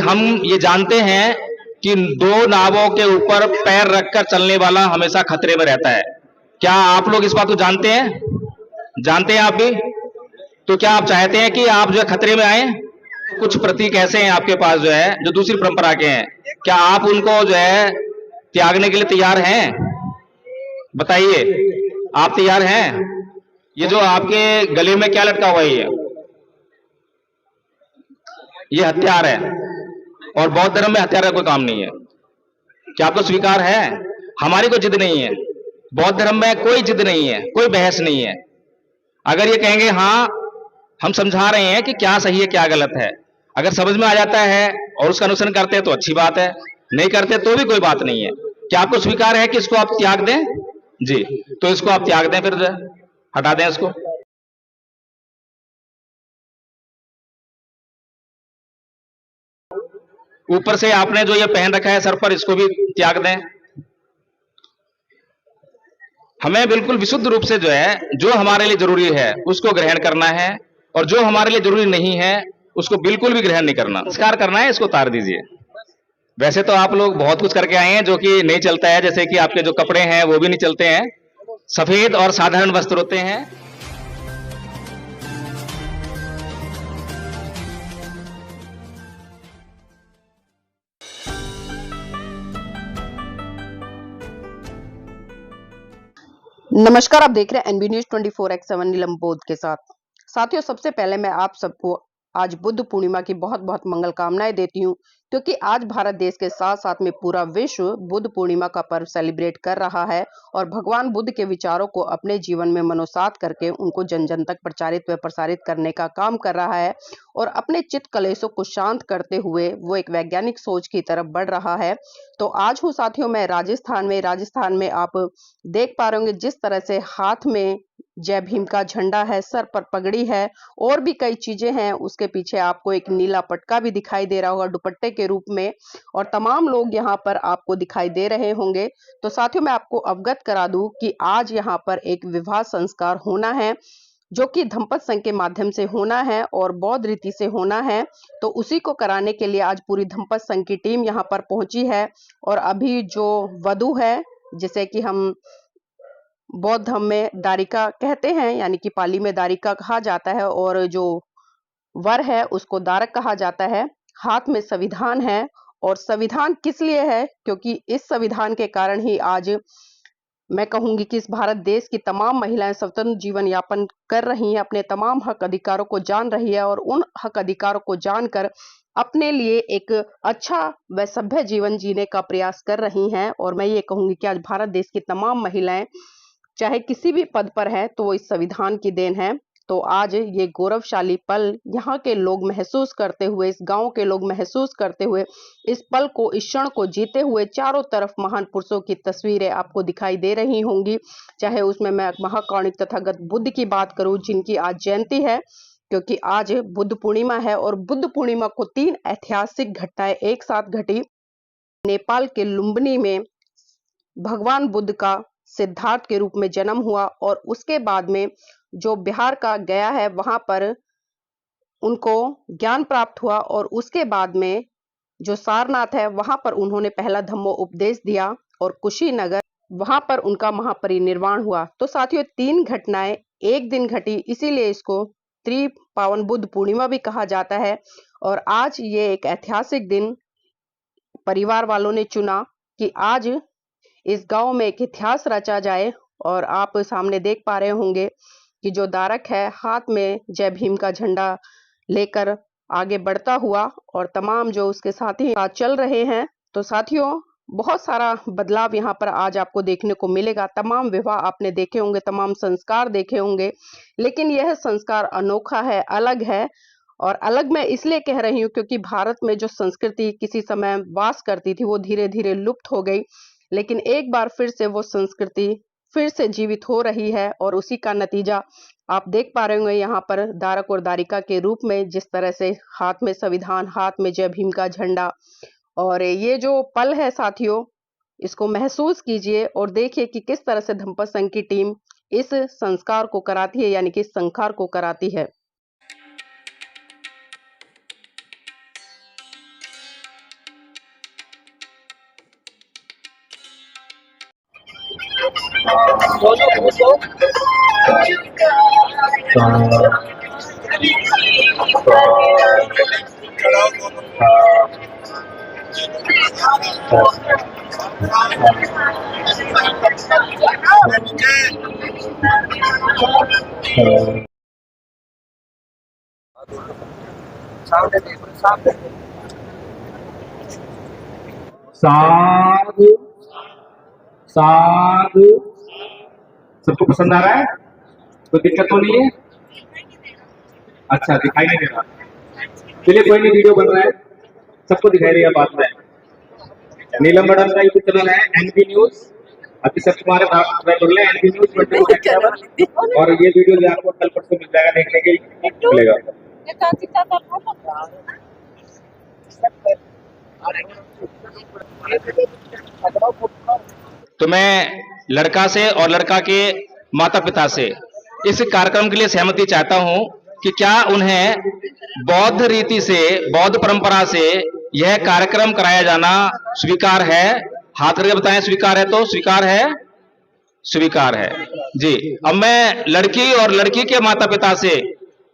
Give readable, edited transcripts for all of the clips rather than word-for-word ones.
हम ये जानते हैं कि दो नावों के ऊपर पैर रखकर चलने वाला हमेशा खतरे में रहता है। क्या आप लोग इस बात को जानते हैं? जानते हैं आप भी? तो क्या आप चाहते हैं कि आप जो है खतरे में आए? कुछ प्रतीक ऐसे हैं आपके पास जो है जो दूसरी परंपरा के हैं, क्या आप उनको जो है त्यागने के लिए तैयार हैं? बताइए, आप तैयार हैं? ये जो आपके गले में क्या लटका हुआ है, ये हथियार है, और बौद्ध धर्म में हथियार का कोई काम नहीं है। क्या आपको स्वीकार है? हमारी कोई जिद नहीं है, बौद्ध धर्म में कोई जिद नहीं है, कोई बहस नहीं है। अगर ये कहेंगे हाँ हम समझा रहे हैं कि क्या सही है क्या गलत है, अगर समझ में आ जाता है और उसका अनुसरण करते हैं तो अच्छी बात है, नहीं करते तो भी कोई बात नहीं है। क्या आपको स्वीकार है कि इसको आप त्याग दें? जी, तो इसको आप त्याग दें, फिर हटा दें इसको। ऊपर से आपने जो ये पहन रखा है सर पर, इसको भी त्याग दें। हमें बिल्कुल विशुद्ध रूप से जो है जो हमारे लिए जरूरी है उसको ग्रहण करना है, और जो हमारे लिए जरूरी नहीं है उसको बिल्कुल भी ग्रहण नहीं करना। संस्कार करना है, इसको उतार दीजिए। वैसे तो आप लोग बहुत कुछ करके आए हैं जो कि नहीं चलता है, जैसे कि आपके जो कपड़े हैं वो भी नहीं चलते हैं, सफेद और साधारण वस्त्र होते हैं। नमस्कार, आप देख रहे हैं एनबी न्यूज 24x7 नीलम बोध के साथ। साथियों, सबसे पहले मैं आप सबको आज बुद्ध पूर्णिमा की बहुत बहुत मंगल कामनाएं देती हूं, क्योंकि आज भारत देश के साथ साथ में पूरा विश्व बुद्ध पूर्णिमा का पर्व सेलिब्रेट कर रहा है और भगवान बुद्ध के विचारों को अपने जीवन में मनोसात करके उनको जन जन तक प्रचारित व प्रसारित करने का काम कर रहा है और अपने चित्त कलेशों को शांत करते हुए वो एक वैज्ञानिक सोच की तरफ बढ़ रहा है। तो आज हूँ साथियों मैं राजस्थान में आप देख पा रहे होंगे जिस तरह से हाथ में जय भीम का झंडा है, सर पर पगड़ी है और भी कई चीजें हैं। उसके पीछे आपको एक नीला पटका भी दिखाई दे रहा होगा दुपट्टे के रूप में, और तमाम लोग यहाँ पर आपको दिखाई दे रहे होंगे। तो साथियों मैं आपको अवगत करा दूं कि आज यहाँ पर एक विवाह संस्कार होना है जो कि धम्पत संघ के माध्यम से होना है और बौद्ध रीति से होना है। तो उसी को कराने के लिए आज पूरी धम्पत संघ की टीम यहाँ पर पहुंची है। और अभी जो वधू है, जिसे कि हम बौद्ध धर्म में दारिका कहते हैं, यानी कि पाली में दारिका कहा जाता है, और जो वर है उसको दारक कहा जाता है। हाथ में संविधान है, और संविधान किस लिए है, क्योंकि इस संविधान के कारण ही आज मैं कहूंगी कि इस भारत देश की तमाम महिलाएं स्वतंत्र जीवन यापन कर रही हैं, अपने तमाम हक अधिकारों को जान रही है और उन हक अधिकारों को जानकर अपने लिए एक अच्छा व सभ्य जीवन जीने का प्रयास कर रही हैं। और मैं ये कहूंगी कि आज भारत देश की तमाम महिलाएं चाहे किसी भी पद पर है तो वो इस संविधान की देन है। तो आज ये गौरवशाली पल यहाँ के लोग महसूस करते हुए, इस गांव के लोग महसूस करते हुए, इस पल को, इस क्षण को जीते हुए चारों तरफ महान पुरुषों की तस्वीरें आपको दिखाई दे रही होंगी। चाहे उसमें मैं महाकारुणिक तथागत बुद्ध की बात करूं जिनकी आज जयंती है, क्योंकि आज बुद्ध पूर्णिमा है। और बुद्ध पूर्णिमा को 3 ऐतिहासिक घटनाएं एक साथ घटी। नेपाल के लुम्बिनी में भगवान बुद्ध का सिद्धार्थ के रूप में जन्म हुआ, और उसके बाद में जो बिहार का गया है वहां पर उनको ज्ञान प्राप्त हुआ, और उसके बाद में जो सारनाथ है वहां पर उन्होंने पहला धम्मो उपदेश दिया, और कुशीनगर वहां पर उनका महापरिनिर्वाण हुआ। तो साथियों 3 घटनाएं एक दिन घटी, इसीलिए इसको त्रिपावन बुद्ध पूर्णिमा भी कहा जाता है। और आज ये एक ऐतिहासिक दिन परिवार वालों ने चुना कि आज इस गांव में एक इतिहास रचा जाए। और आप सामने देख पा रहे होंगे कि जो दारक है हाथ में जय भीम का झंडा लेकर आगे बढ़ता हुआ, और तमाम जो उसके साथी साथ चल रहे हैं। तो साथियों बहुत सारा बदलाव यहाँ पर आज आपको देखने को मिलेगा। तमाम विवाह आपने देखे होंगे, तमाम संस्कार देखे होंगे, लेकिन यह संस्कार अनोखा है, अलग है। और अलग मैं इसलिए कह रही हूँ क्योंकि भारत में जो संस्कृति किसी समय वास करती थी वो धीरे धीरे लुप्त हो गई, लेकिन एक बार फिर से वो संस्कृति फिर से जीवित हो रही है। और उसी का नतीजा आप देख पा रहे होंगे यहाँ पर दारक और दारिका के रूप में, जिस तरह से हाथ में संविधान, हाथ में जय भीम का झंडा। और ये जो पल है साथियों, इसको महसूस कीजिए और देखिए कि किस तरह से धम्पत संघ की टीम इस संस्कार को कराती है, यानी कि संस्कार को कराती है। साधु साधु। सबको पसंद आ रहा है? कोई दिक्कत तो नहीं है? अच्छा, दिखाई नहीं दे रहा। चलिए कोई नहीं, वीडियो बन रहा है, सबको दिखाई देगा बाद में। नीलम मैडम का यूट्यूब चैनल है एनबी न्यूज, अभी सब तुम्हारे एनबी न्यूज 24/7, और ये वीडियो जो आपको कल परसों मिल जाएगा, देखने के लिए मिलेगा। तो मैं लड़का से और लड़का के माता पिता से इस कार्यक्रम के लिए सहमति चाहता हूं कि क्या उन्हें बौद्ध रीति से, बौद्ध परंपरा से यह कार्यक्रम कराया जाना स्वीकार है? हाथ करके बताएं, स्वीकार है तो स्वीकार है, स्वीकार है जी। अब मैं लड़की और लड़की के माता पिता से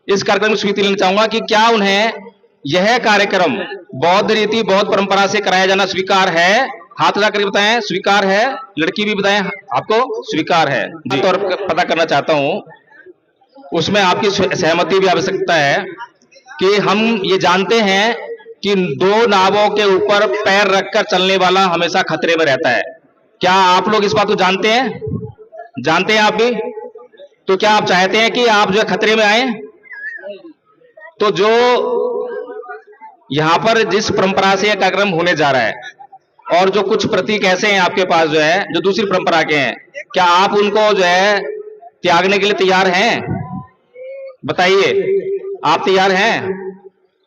इस कार्यक्रम की स्वीकृति लेना चाहूंगा कि क्या उन्हें यह कार्यक्रम बौद्ध रीति, बौद्ध परंपरा से कराया जाना स्वीकार है? हाथ उठा करके बताएं, स्वीकार है। लड़की भी बताएं आपको स्वीकार है जी। तो पता करना चाहता हूं, उसमें आपकी सहमति भी आवश्यकता है कि हम ये जानते हैं कि दो नावों के ऊपर पैर रखकर चलने वाला हमेशा खतरे में रहता है। क्या आप लोग इस बात को जानते हैं? जानते हैं आप भी? तो क्या आप चाहते हैं कि आप जो है खतरे में आए? तो जो यहां पर जिस परंपरा से यह कार्यक्रम होने जा रहा है, और जो कुछ प्रतीक ऐसे हैं आपके पास जो है जो दूसरी परंपरा के हैं, क्या आप उनको जो है त्यागने के लिए तैयार हैं? बताइए, आप तैयार हैं?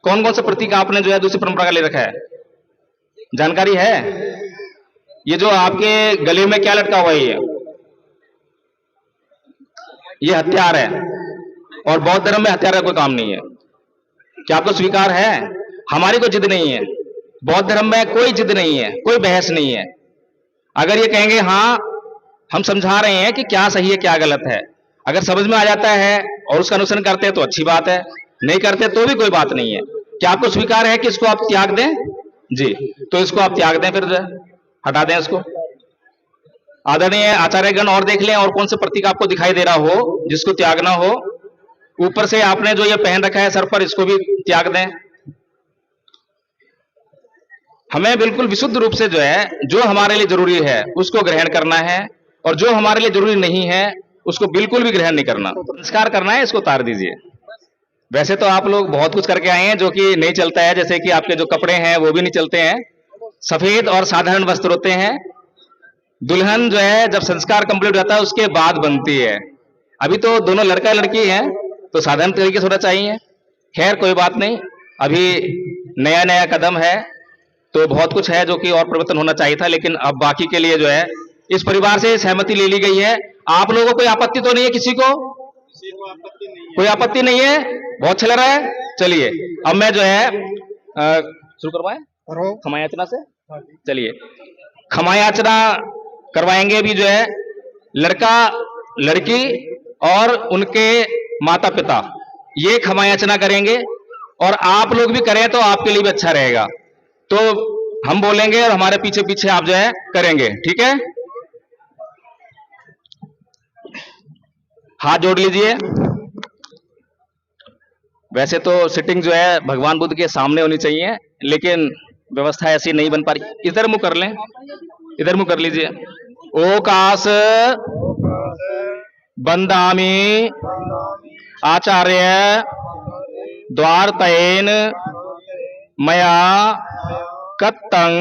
कौन कौन से प्रतीक आपने जो है दूसरी परंपरा का ले रखा है, जानकारी है? ये जो आपके गले में क्या लटका हुआ है, ये हथियार है, और बौद्ध धर्म में हथियार का कोई काम नहीं है। क्या आपको स्वीकार है? हमारी कोई जिद नहीं है, बौद्ध धर्म में कोई जिद नहीं है, कोई बहस नहीं है। अगर ये कहेंगे हाँ हम समझा रहे हैं कि क्या सही है क्या गलत है, अगर समझ में आ जाता है और उसका अनुसरण करते हैं तो अच्छी बात है, नहीं करते तो भी कोई बात नहीं है। क्या आपको स्वीकार है कि इसको आप त्याग दें? जी, तो इसको आप त्याग दें, फिर जो है हटा दें इसको। आदरणीय आचार्यगण और देख लें और कौन से प्रतीक आपको दिखाई दे रहा हो जिसको त्यागना हो। ऊपर से आपने जो ये पहन रखा है सर पर, इसको भी त्याग दें। हमें बिल्कुल विशुद्ध रूप से जो है जो हमारे लिए जरूरी है उसको ग्रहण करना है, और जो हमारे लिए जरूरी नहीं है उसको बिल्कुल भी ग्रहण नहीं करना। संस्कार करना है, इसको उतार दीजिए। वैसे तो आप लोग बहुत कुछ करके आए हैं जो कि नहीं चलता है, जैसे कि आपके जो कपड़े हैं वो भी नहीं चलते हैं, सफेद और साधारण वस्त्र होते हैं। दुल्हन जो है जब संस्कार कंप्लीट हो जाता है उसके बाद बनती है। अभी तो दोनों लड़का लड़की हैं तो साधारण तरीके से होना चाहिए। खैर कोई बात नहीं, अभी नया नया कदम है तो बहुत कुछ है जो कि और परिवर्तन होना चाहिए था, लेकिन अब बाकी के लिए जो है इस परिवार से सहमति ले ली गई है। आप लोगों को कोई आपत्ति तो नहीं है? किसी को कोई आपत्ति नहीं है? बहुत चल रहा है। चलिए अब मैं जो है शुरू करवाएं खमायाचना से। चलिए खमायाचना करवाएंगे अभी जो है लड़का लड़की और उनके माता पिता, ये खमायाचना करेंगे, और आप लोग भी करें तो आपके लिए भी अच्छा रहेगा। तो हम बोलेंगे और हमारे पीछे पीछे आप जो है करेंगे, ठीक है? हाथ जोड़ लीजिए। वैसे तो सिटिंग जो है भगवान बुद्ध के सामने होनी चाहिए, लेकिन व्यवस्था ऐसी नहीं बन पा रही। इधर मुंह कर लें, इधर मुंह कर लीजिए। ओकास बंदामी आचार्य द्वारतयेन मया कत्तं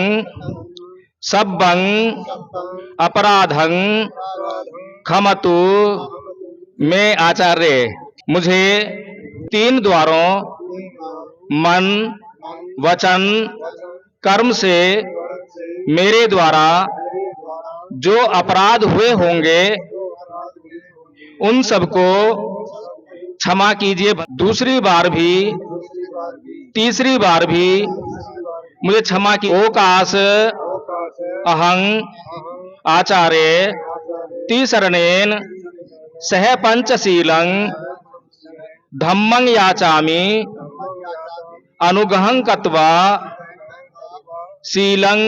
सब्बं अपराधं क्षमतु मे आचार्य। मुझे 3 द्वारों मन वचन कर्म से मेरे द्वारा जो अपराध हुए होंगे उन सबको क्षमा कीजिए। दूसरी बार भी तीसरी बार भी मुझे क्षमा की। ओकाश अहं आचार्य तिसरणेन सह पंचशीलं धम्मं याचामि अनुगहं कत्वा शीलं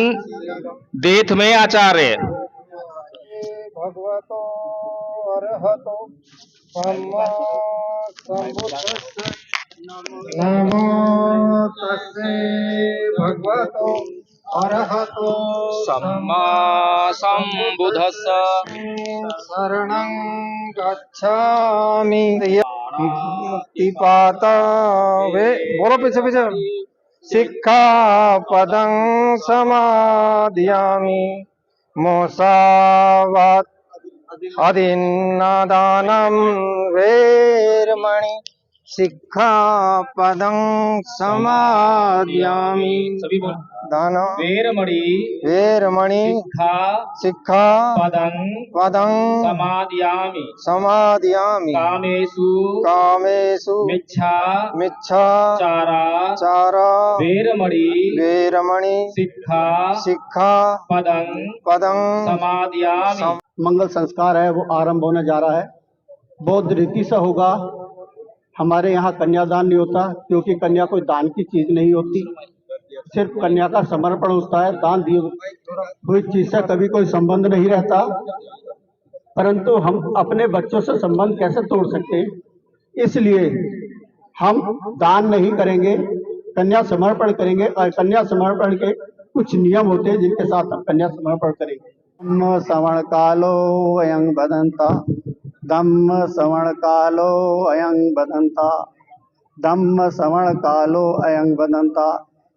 देथ में आचार्य। भगवतो अरहतो सम्मा सम्बुद्धस्स नमो तस्से भगवतो अरहतो सम्मा सम्बुद्धस्स शरणं गच्छामि। मुक्तिपाता वे बोलो पीछे पीछे सिक्खापदं समादयामि मोसावात अदिन्नादानं वेरमणि सिक्खापदं समादयामि। सभी बोल। दान वेरमणि वेरमणि शिक्षा पदं समादयामि समादयामि कामेषु कामेषु मिच्छा चारा वेरमणि शिक्षा पदं समादयामि। मंगल संस्कार है वो आरंभ होने जा रहा है। बौद्ध रीति से होगा। हमारे यहाँ कन्यादान नहीं होता, क्योंकि कन्या कोई दान की चीज नहीं होती, सिर्फ कन्या का समर्पण होता है। दान दिए हुई चीज से कभी कोई संबंध नहीं रहता। परंतु हम अपने बच्चों से संबंध कैसे तोड़ सकते हैं, इसलिए हम दान नहीं करेंगे, कन्या समर्पण करेंगे। और कन्या समर्पण के कुछ नियम होते हैं जिनके साथ हम कन्या समर्पण करेंगे। धम्म श्रवण कालो अयं बदंता, धम्म श्रवण कालो अयं बदंता, धम्म श्रवण कालो अयं बदंता।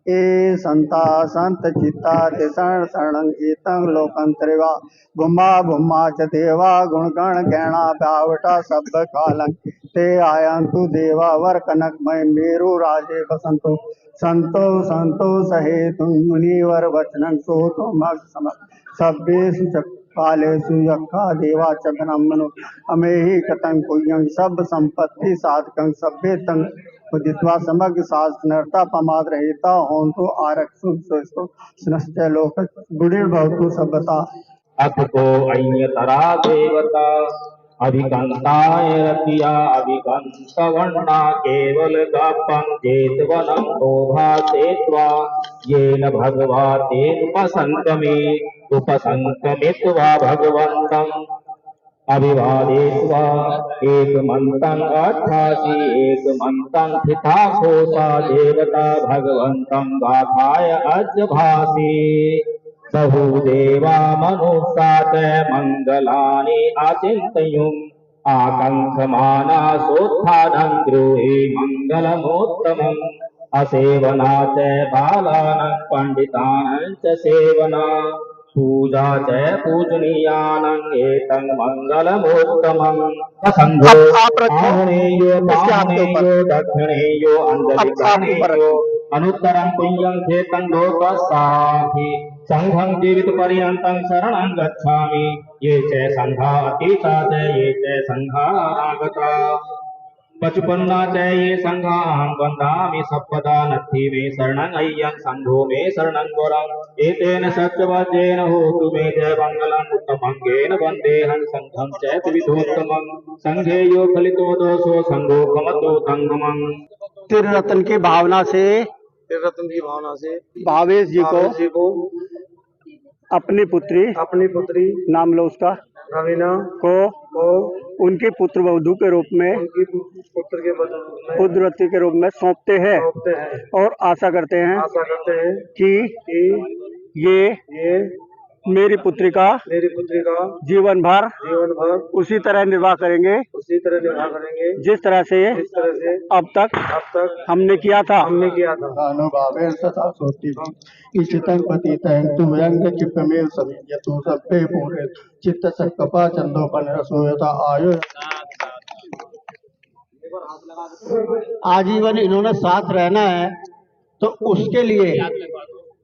ए संता संत चित्ता ते शरण शरणं एतं लोकंतरेवा भुम्मा भुम्मा च देवा गुणगण गैणा बावटा शब्द कालं ते आयंतु देवा वर कनकमय मेरु राजे बसंतो संतो संतो सहेतु मुनिवर वचनं सोतो मग सम सभ्येषु च कालेषु यक्खा देवा च ब्रह्मणो अमेहि कतं कुयं सब संपत्ति साधकं सभ्ये तं उदित्वा समग्र शास्त्रनर्ता पमाद रहता हों तो आरक्षु सोस्तो स्नश्च लोक गुणिर भवतु सभ्यता। अथ को अन्यतरा देवता अभिकंताय रतिया अभिकंतवन्ना केवल गापं जेतवनं शोभासेत्वा येन भगवा उपसंकमित्वा भगवन्तम् अभिवादेत्वा एकमन्तं अट्ठासी एकमन्तं थिता घोषा देवता भगवन्तं गाथाय अजभासि बहुदेवा मनुष्या च मङ्गलानि अचिन्तयुम् आकाङ्क्षमाना सोत्थानं द्रोहे मङ्गलमोत्तमम् असेवना च बालानां पण्डितानां च सेवना पूजा च पूजनीयानां एतं मंगलमोत्तमम्। संघो आहनेयो पावनेयो दक्षिणेयो अंजलिकरणेयो अनुत्तरं पुण्यं चेतं लोकसाहि संघं जीवितपर्यन्तं शरणं गच्छामि। ये च संघा अतीता च ये च संघा अनागता पचुपन्ना च ये संघां वन्दामि सप्पदा नत्थि मे शरणं अय्यं संघो मे शरणं वरम् एतेन सत्यवचेन होतु मे जय मङ्गलम् उत्तमङ्गेन वन्देऽहं संघं च त्रिविधोत्तमम् संघे यो फलितो दोषो संघो कमतो तङ्गमम्। त्रिरत्न की भावना से भावेश जी को अपनी पुत्री नाम लो उसका रवीना को उनके पुत्र वधू के रूप में पुत्रवती के रूप में सौंपते हैं और आशा करते हैं कि ये मेरी पुत्री का जीवन भर उसी तरह निर्वाह करेंगे जिस तरह से अब तक हमने किया था। चित्त संकपा चंदोपन रसोयता आयो। आजीवन इन्होंने साथ रहना है, तो उसके लिए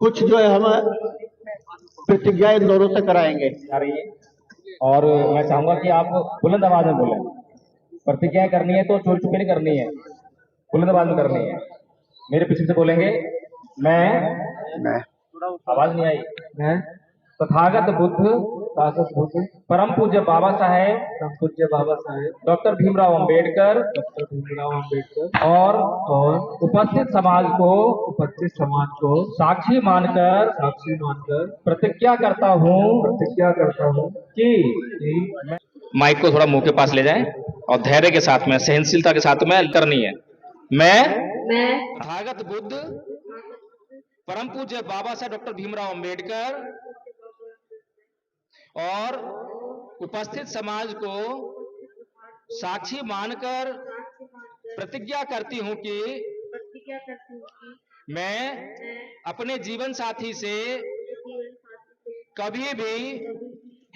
कुछ जो है हम प्रतिज्ञा इन दोनों से कराएंगे। और मैं चाहूंगा कि आप बुलंद आवाज में बोलें। प्रतिज्ञा करनी है तो चोर छुपे नहीं करनी है, बुलंद आवाज में करनी है। मेरे पीछे से बोलेंगे मैं आवाज नहीं आई। मैं तथागत बुद्ध ताकत हो के परम पूज्य बाबा साहेब डॉक्टर भीमराव अंबेडकर और उपस्थित समाज को साक्षी मानकर प्रतिज्ञा करता हूँ कि माइक को थोड़ा मुंह के पास ले जाएं और धैर्य के साथ में, सहनशीलता के साथ में करनी है। मैं भागत बुद्ध परम पूज्य बाबा साहेब डॉक्टर भीमराव अंबेडकर और उपस्थित समाज को साक्षी मानकर प्रतिज्ञा करती हूं कि मैं अपने जीवन साथी से कभी भी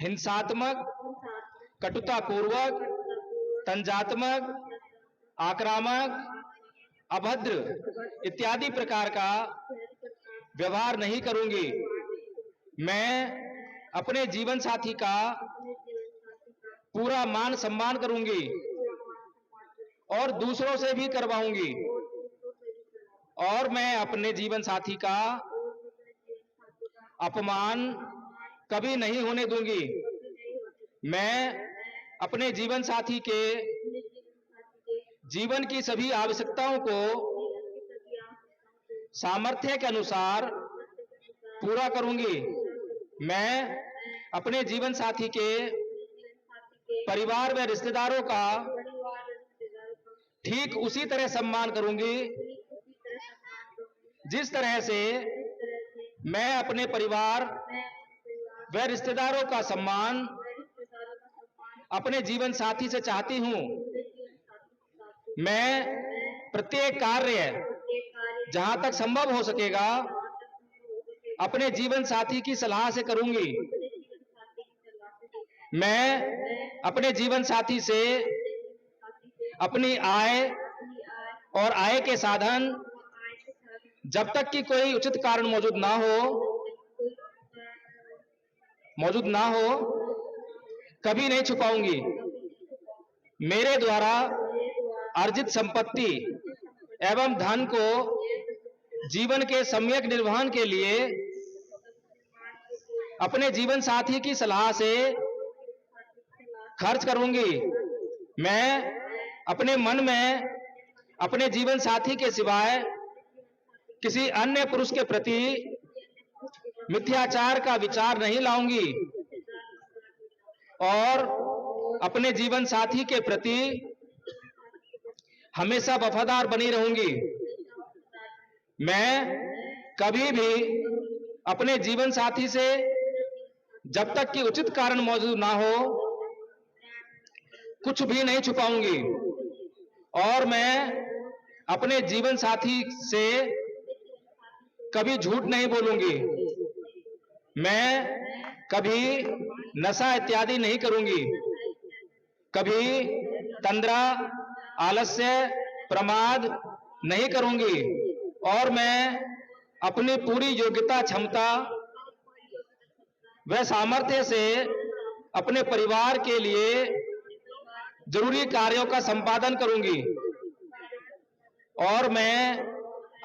हिंसात्मक, कटुतापूर्वक, तंजात्मक, आक्रामक, अभद्र इत्यादि प्रकार का व्यवहार नहीं करूंगी। मैं अपने जीवन साथी का पूरा मान सम्मान करूंगी और दूसरों से भी करवाऊंगी और मैं अपने जीवन साथी का अपमान कभी नहीं होने दूंगी। मैं अपने जीवन साथी के जीवन की सभी आवश्यकताओं को सामर्थ्य के अनुसार पूरा करूंगी। मैं अपने जीवन साथी के परिवार व रिश्तेदारों का ठीक उसी तरह सम्मान करूंगी जिस तरह से मैं अपने परिवार व रिश्तेदारों का सम्मान अपने जीवन साथी से चाहती हूं। मैं प्रत्येक कार्य जहां तक संभव हो सकेगा अपने जीवन साथी की सलाह से करूंगी। मैं अपने जीवन साथी से अपनी आय और आय के साधन जब तक कि कोई उचित कारण मौजूद ना हो कभी नहीं छुपाऊंगी। मेरे द्वारा अर्जित संपत्ति एवं धन को जीवन के सम्यक निर्वहन के लिए अपने जीवन साथी की सलाह से खर्च करूंगी। मैं अपने मन में अपने जीवन साथी के सिवाय किसी अन्य पुरुष के प्रति मिथ्याचार का विचार नहीं लाऊंगी और अपने जीवन साथी के प्रति हमेशा वफादार बनी रहूंगी। मैं कभी भी अपने जीवन साथी से जब तक कि उचित कारण मौजूद ना हो कुछ भी नहीं छुपाऊंगी और मैं अपने जीवन साथी से कभी झूठ नहीं बोलूंगी। मैं कभी नशा इत्यादि नहीं करूंगी, कभी तंद्रा, आलस्य, प्रमाद नहीं करूंगी और मैं अपनी पूरी योग्यता, क्षमता व सामर्थ्य से अपने परिवार के लिए जरूरी कार्यों का संपादन करूंगी और मैं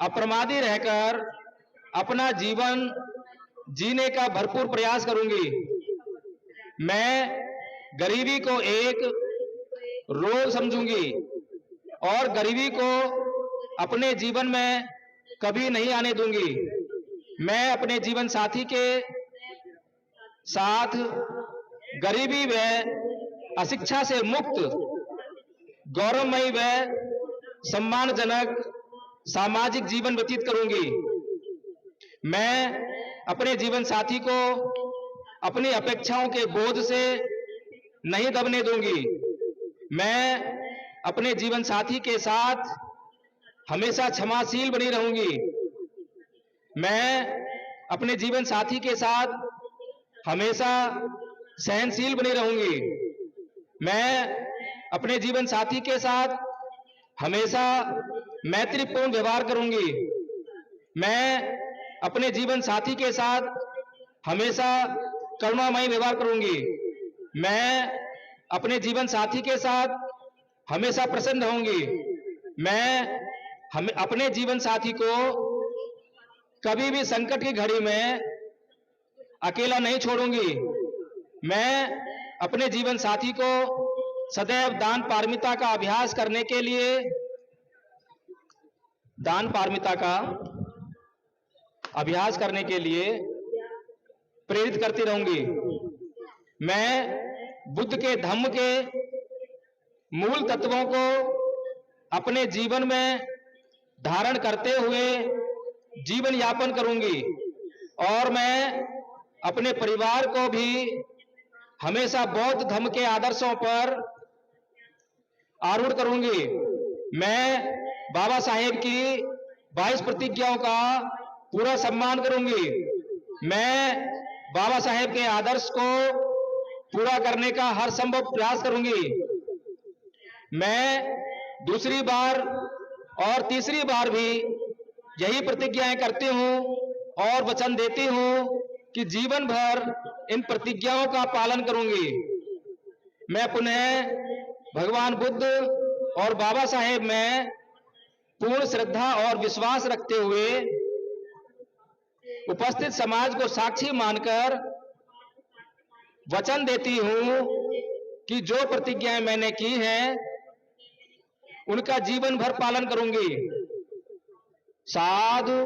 अप्रमादी रहकर अपना जीवन जीने का भरपूर प्रयास करूंगी। मैं गरीबी को एक रोग समझूंगी और गरीबी को अपने जीवन में कभी नहीं आने दूंगी। मैं अपने जीवन साथी के साथ गरीबी व अशिक्षा से मुक्त, गौरवमयी व सम्मानजनक सामाजिक जीवन व्यतीत करूंगी। मैं अपने जीवन साथी को अपनी अपेक्षाओं के बोझ से नहीं दबने दूंगी। मैं अपने जीवन साथी के साथ हमेशा क्षमाशील बनी रहूंगी। मैं अपने जीवन साथी के साथ हमेशा सहनशील बनी रहूंगी। मैं अपने जीवन साथी के साथ हमेशा मैत्रीपूर्ण व्यवहार करूंगी। मैं अपने जीवन साथी के साथ हमेशा करुणामयी व्यवहार करूंगी। मैं अपने जीवन साथी के साथ हमेशा प्रसन्न रहूंगी। मैं अपने जीवन साथी को कभी भी संकट की घड़ी में अकेला नहीं छोड़ूंगी मैं अपने जीवन साथी को सदैव दान पारमिता का अभ्यास करने के लिए प्रेरित करती रहूंगी। मैं बुद्ध के धम्म के मूल तत्वों को अपने जीवन में धारण करते हुए जीवन यापन करूंगी और मैं अपने परिवार को भी हमेशा बौद्ध धम्म के आदर्शों पर आरूढ़ करूंगी। मैं बाबा साहेब की 22 प्रतिज्ञाओं का पूरा सम्मान करूंगी। मैं बाबा साहेब के आदर्श को पूरा करने का हर संभव प्रयास करूंगी। मैं दूसरी बार और तीसरी बार भी यही प्रतिज्ञाएं करती हूं और वचन देती हूं कि जीवन भर इन प्रतिज्ञाओं का पालन करूंगी। मैं पुनः भगवान बुद्ध और बाबा साहेब में पूर्ण श्रद्धा और विश्वास रखते हुए उपस्थित समाज को साक्षी मानकर वचन देती हूं कि जो प्रतिज्ञाएं मैंने की हैं उनका जीवन भर पालन करूंगी। साधु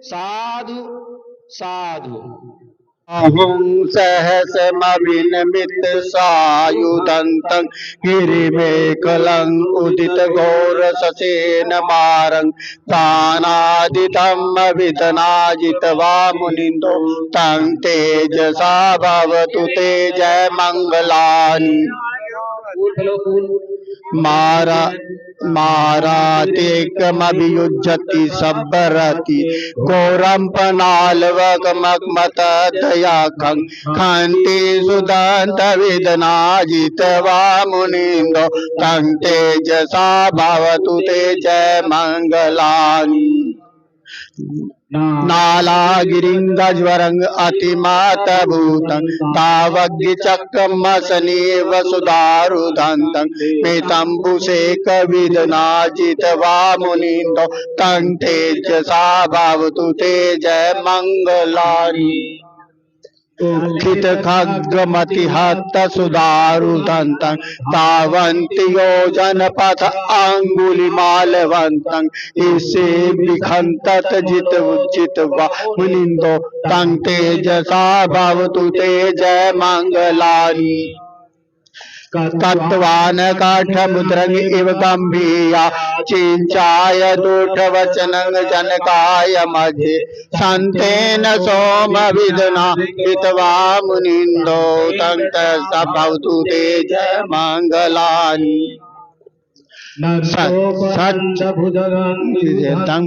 साधु साधु। अहं सहसमभिनमित सायुधन्तं गिरिमेखलं उदित घोरससेन मारं प्राणादितम् अभिधनाजित्वा मुनिन्दो तं तेजसा भवतु ते जय मंगलानि। मारातेकमभियुज्यति सब्बरति घोरं पनालवकमकमत दयाखं खन्ति सुदन्त वेदनाजित्वा मुनिन्दो तं तेजसा भवतु ते जय मंगलानि। नालागिरिङ्गज्वरं अतिमातभूतं तावग्निचक्रमसनेव सुदारुदन्तं मेतम्बुशेखविदनाजित्वा मुनिन्दो तं तेजसा भवतु ते जय मंगलानि। खितखग्गमतिहत सुदारुदन्तं तावन्ति योजनपथ अङ्गुलिमालवन्तं ईशे विखन्तत जित्वा मुनिन्दो तं तेजसा भवतु ते जय मंगलानि। तत्वान काठमुद्रं इव गम्भीरा चिंचाय दूढवचनं जनकाय मध्ये संतेन सोमविदना हित्वा मुनिन्दो तं तेजसा भवतु ते जय मंगलानि। सत्संभुजगं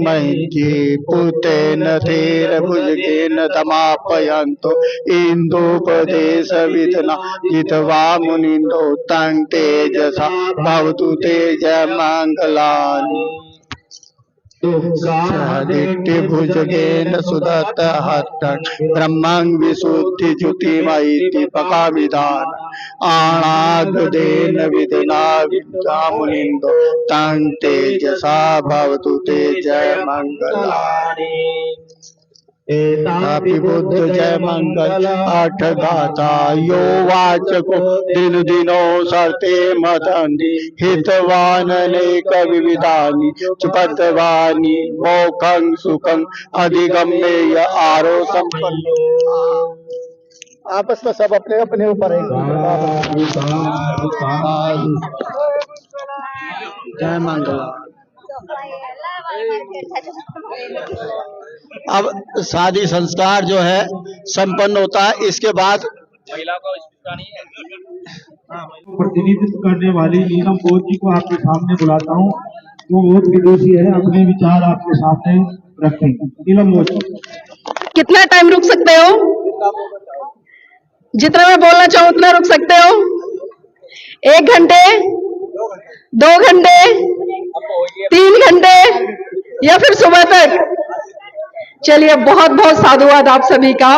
मय्ये पुतेन थेर भुजगेन तमापयन्तो इन्दोपदेशविधना जित्वा मुनिन्दो तं तेजसा भवतु ते जय मंगलानि। भुजगेन सुदत्त हस्तं ब्रह्मं विशुद्धि ज्योतिमयी दीपकाविधान आणागदेन विधना विद्या मुनिन्दो तं तेजसा भवतु ते जय मंगलानि। बुद्ध जय मंगल आठ गाथा यो वाचको दिन दिनो सरते मदन्ति हितवान अनेक विविधानि चुपतवानि मोक्षं सुखं अधिगम्य आरो संपन्नो। आपस में सब अपने अपने ऊपर है। जय मंगल। अब शादी संस्कार जो है संपन्न होता है। इसके बाद महिला को प्रतिनिधित्व करने वाली नीलम बोध जी को आपके सामने बुलाता हूँ। वो बहुत विदुषी है, अपने विचार आपके सामने रखें। नीलम बोध, कितना टाइम रुक सकते हो? जितना मैं बोलना चाहूँ उतना रुक सकते हो। 1 घंटे, 2 घंटे, 3 घंटे या फिर सुबह तक? चलिए, बहुत बहुत साधुवाद आप सभी का।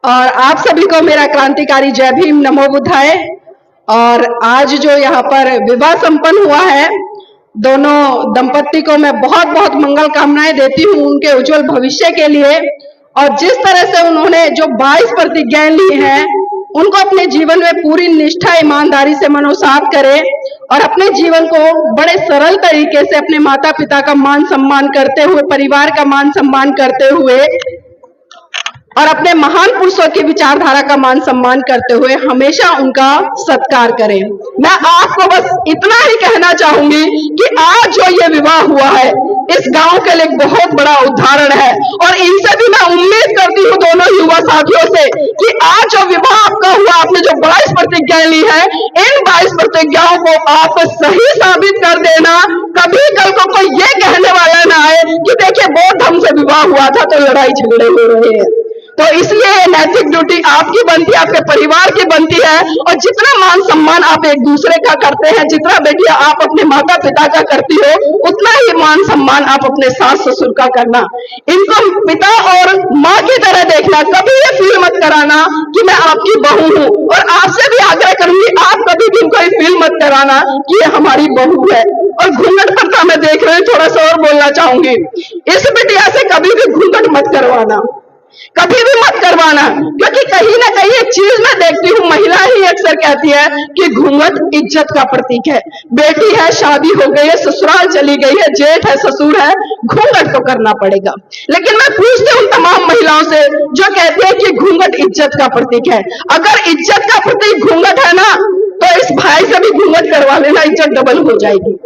और आप सभी को मेरा क्रांतिकारी जय भीम, नमो बुद्धाय। और आज जो यहाँ पर विवाह संपन्न हुआ है, दोनों दंपत्ति को मैं बहुत बहुत मंगल कामनाएं देती हूँ उनके उज्जवल भविष्य के लिए। और जिस तरह से उन्होंने जो 22 प्रतिज्ञाएं ली हैं, उनको अपने जीवन में पूरी निष्ठा ईमानदारी से मनोसात करें और अपने जीवन को बड़े सरल तरीके से अपने माता पिता का मान सम्मान करते हुए, परिवार का मान सम्मान करते हुए और अपने महान पुरुषों की विचारधारा का मान सम्मान करते हुए हमेशा उनका सत्कार करें। मैं आपको बस इतना ही कहना चाहूंगी कि आज जो ये विवाह हुआ है इस गांव के लिए एक बहुत बड़ा उदाहरण है और इनसे भी मैं उम्मीद करती हूँ, दोनों युवा साथियों से, कि आज जो विवाह आपका हुआ, आपने जो 22 प्रतिज्ञाएं ली है, इन 22 प्रतिज्ञाओं को आप सही साबित कर देना। कभी कल को कोई ये कहने वाला ना आए कि देखिए बौद्ध धर्म से विवाह हुआ था तो लड़ाई झगड़े हो रहे हैं। तो इसलिए नैतिक ड्यूटी आपकी बनती है, आपके परिवार की बनती है और जितना मान सम्मान आप एक दूसरे का करते हैं, जितना बेटिया आप अपने माता पिता का करती हो, उतना ही मान सम्मान आप अपने सास ससुर का करना। इनको पिता और माँ की तरह देखना, कभी ये फील मत कराना कि मैं आपकी बहू हूँ। और आपसे भी आग्रह करूंगी, आप कभी भी इनको ये फील मत कराना कि ये हमारी बहू है। और घूंघट करता मैं देख रही हूँ, थोड़ा सा और बोलना चाहूंगी, इस बिटिया से कभी भी घूंघट मत करवाना, कभी भी मत करवाना, क्योंकि कहीं ना कहीं एक चीज मैं देखती हूँ, महिला ही अक्सर कहती है कि घूंघट इज्जत का प्रतीक है। बेटी है, शादी हो गई है, ससुराल चली गई है, जेठ है, ससुर है, घूंघट तो करना पड़ेगा। लेकिन मैं पूछती हूँ तमाम महिलाओं से जो कहती है कि घूंघट इज्जत का प्रतीक है, अगर इज्जत का प्रतीक घूंघट है ना, तो इस भाई से भी घूंघट करवा लेना, इज्जत डबल हो जाएगी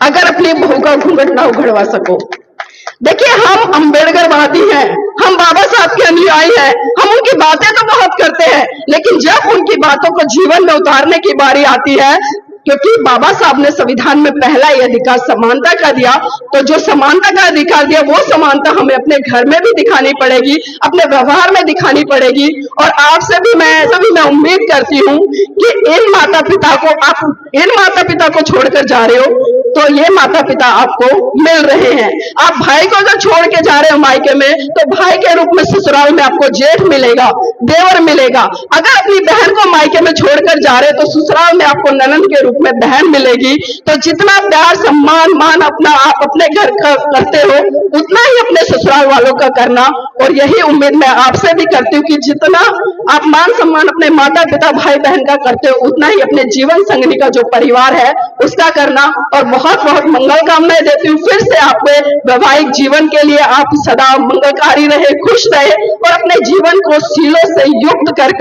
अगर अपनी बहू का घूंघट ना उघड़वा सको। देखिए, हम अम्बेडकरवादी हैं, हम बाबा साहब के अनुयायी हैं, हम उनकी बातें तो बहुत करते हैं, लेकिन जब उनकी बातों को जीवन में उतारने की बारी आती है, क्योंकि बाबा साहब ने संविधान में पहला ये अधिकार समानता का दिया, तो जो समानता का अधिकार दिया वो समानता हमें अपने घर में भी दिखानी पड़ेगी, अपने व्यवहार में दिखानी पड़ेगी। और आपसे भी मैं उम्मीद करती हूँ कि इन माता पिता को छोड़कर जा रहे हो तो ये माता पिता आपको मिल रहे हैं। आप भाई को अगर छोड़ के जा रहे हो मायके में, तो भाई के रूप में ससुराल में आपको जेठ मिलेगा, देवर मिलेगा। अगर अपनी बहन को मायके में छोड़कर जा रहे हो तो ससुराल में आपको ननद के रूप में बहन मिलेगी। तो जितना प्यार सम्मान मान अपना आप अपने घर का करते हो, उतना ही अपने ससुराल वालों का करना। और यही उम्मीद मैं आपसे भी करती हूँ कि जितना आप मान सम्मान अपने माता पिता भाई बहन का करते हो, उतना ही अपने जीवन संगनी का जो परिवार है उसका करना। और बहुत बहुत मंगल कामनाएं देती हूँ फिर से आपके वैवाहिक जीवन के लिए। आप सदा मंगलकारी रहे, खुश रहे और अपने जीवन को सीलों से युक्त कर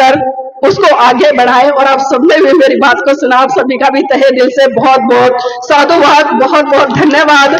उसको आगे बढ़ाए। और आप सबने भी मेरी बात को सुना, आप सभी का भी तहे दिल से बहुत बहुत साधुवाद, बहुत बहुत धन्यवाद।